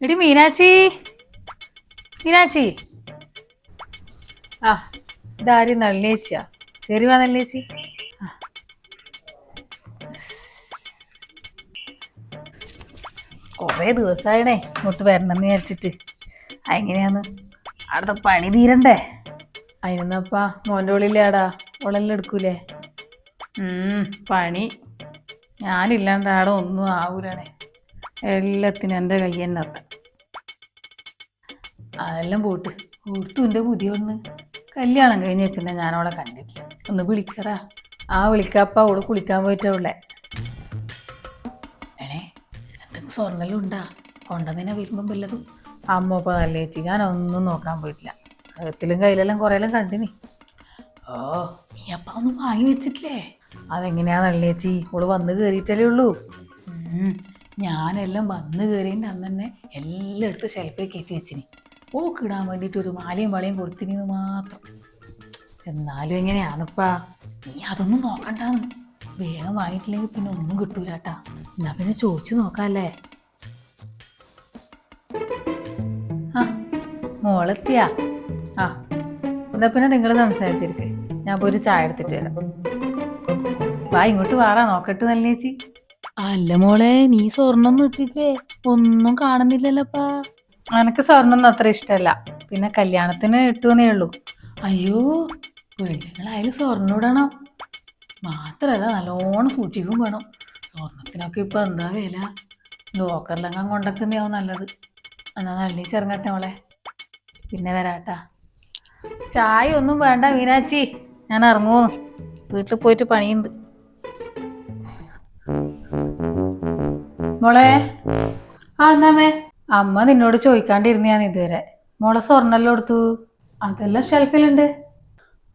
എടി മീനാക്ഷി, മീനാക്ഷി. ആ, ഇതാരും നല്ലേച്ചിയാ. കയറി വാ നല്ലേച്ചി. കുറേ ദിവസമായിണേ ഇങ്ങോട്ട് വരണമെന്ന് വിചാരിച്ചിട്ട്. എങ്ങനെയാന്ന് അവിടുത്തെ പണി തീരണ്ടേ? അതിനെന്നപ്പാ മോൻ്റെ ഉള്ളിലാടാ ഉളെല്ലാം എടുക്കൂലേ? പണി ഞാനില്ലാണ്ട് ആടെ ഒന്നും ആവൂലണേ. എല്ലാത്തിനും എൻ്റെ കൈ തന്നെ അത്ത. അതെല്ലാം പോട്ട് ഓർത്തുൻ്റെ പുതിയ ഒന്ന് കല്യാണം കഴിഞ്ഞ പിന്നെ ഞാനവളെ കണ്ടിട്ടില്ല. ഒന്ന് വിളിക്കറാ. വിളിക്കാപ്പ അവള് കുളിക്കാൻ പോയിട്ടവളെ. എന്തെങ്കിലും സ്വർണ്ണെല്ലാം ഉണ്ടാ കൊണ്ടുവന്നതിനെ വരുമ്പം വല്ലതും? അമ്മപ്പ നല്ല ചേച്ചി, ഞാനൊന്നും നോക്കാൻ പോയിട്ടില്ല. കഴുത്തിലും കയ്യിലെല്ലാം കുറേയെല്ലാം കണ്ടിനി. ഓ, നീ അപ്പ ഒന്നും വാങ്ങി വെച്ചിട്ടില്ലേ? അതെങ്ങനെയാ നല്ല ചേച്ചി, ഓള് വന്ന് കയറിയിട്ടല്ലേ ഉള്ളൂ. ഞാനെല്ലാം വന്ന് കയറിയതിൻ്റെ അന്ന് തന്നെ എല്ലാം എടുത്ത് ഷെൽഫിൽ കയറ്റി വെച്ചിനി. ഓക്കിടാൻ വേണ്ടിയിട്ട് ഒരു മാലയും വളയും കൊടുത്തിനിന്ന് മാത്രം. എന്നാലും എങ്ങനെയാണിപ്പാ? നീ അതൊന്നും നോക്കണ്ടാന്ന്. വേഗം വാങ്ങിയിട്ടില്ലെങ്കിൽ പിന്നെ ഒന്നും കിട്ടൂലാട്ടാ. എന്നാ പിന്നെ ചോദിച്ചു നോക്കാല്ലേ? മോളെത്തിയാ? എന്നാ പിന്നെ നിങ്ങൾ സംസാരിച്ചിരിക്കേ, ഞാൻ പോയിട്ട് ചായ എടുത്തിട്ട് വരാം. വാ, ഇങ്ങോട്ട് വാറാ, നോക്കട്ടെ നല്ല ചേച്ചി. അല്ല മോളെ, നീ സ്വർണ്ണൊന്നും ഇട്ടിട്ടേ ഒന്നും കാണുന്നില്ലല്ലോപ്പാ. എനക്ക് സ്വർണ്ണൊന്നും അത്ര ഇഷ്ടമല്ല. പിന്നെ കല്യാണത്തിന് ഇട്ടുവെന്നേ ഉള്ളൂ. അയ്യോ, പെണ്ണുങ്ങളായാലും സ്വർണ്ണം ഇടണം. മാത്രല്ല നല്ലോണം സൂക്ഷിക്കും വേണം. സ്വർണത്തിനൊക്കെ ഇപ്പൊ എന്താ വില. ലോക്കറിലെങ്ങാൻ കൊണ്ടക്കുന്നതാവും നല്ലത്. എന്നാ നല്ല ചെറുങ്ങട്ടെ മോളെ, പിന്നെ വരാട്ടാ. ചായ ഒന്നും വേണ്ട മീനാച്ചി, ഞാൻ ഇറങ്ങുന്നു. വീട്ടിൽ പോയിട്ട് പണിയുണ്ട്. മോളെ. എന്നാമേ? അമ്മ നിന്നോട് ചോദിക്കാണ്ടിരുന്ന ഇതുവരെ. മോളെ സ്വർണ്ണെല്ലാം എടുത്തു? അതെല്ലാം ഷെൽഫിലുണ്ട്.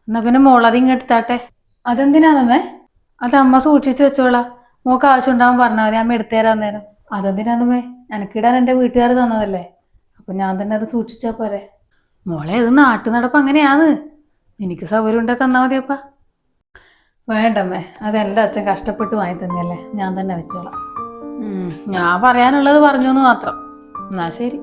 എന്നാ പിന്നെ മോളത് ഇങ്ങെടുത്താട്ടെ. അതെന്തിനാന്നമ്മേ? അത് അമ്മ സൂക്ഷിച്ചു വെച്ചോളാം. മോക്ക് ആവശ്യം ഉണ്ടാവും പറഞ്ഞാൽ മതി, അമ്മ എടുത്തുതരാൻ നേരം. അതെന്തിനാന്നമ്മേ? എനക്കിടാൻ എൻ്റെ വീട്ടുകാർ തന്നതല്ലേ, അപ്പൊ ഞാൻ തന്നെ അത് സൂക്ഷിച്ചാ പോരെ. മോളെ, അത് നാട്ടു നടപ്പ് അങ്ങനെയാന്ന്. എനിക്ക് സൗകര്യം ഉണ്ടെ തന്നാ മതിയപ്പാ. വേണ്ടമ്മേ, അതെൻ്റെ അച്ഛൻ കഷ്ടപ്പെട്ട് വാങ്ങി തന്നെയല്ലേ, ഞാൻ തന്നെ വെച്ചോളാം. ഞാൻ പറയാനുള്ളത് പറഞ്ഞു എന്ന് മാത്രം. എന്നാ ശരി.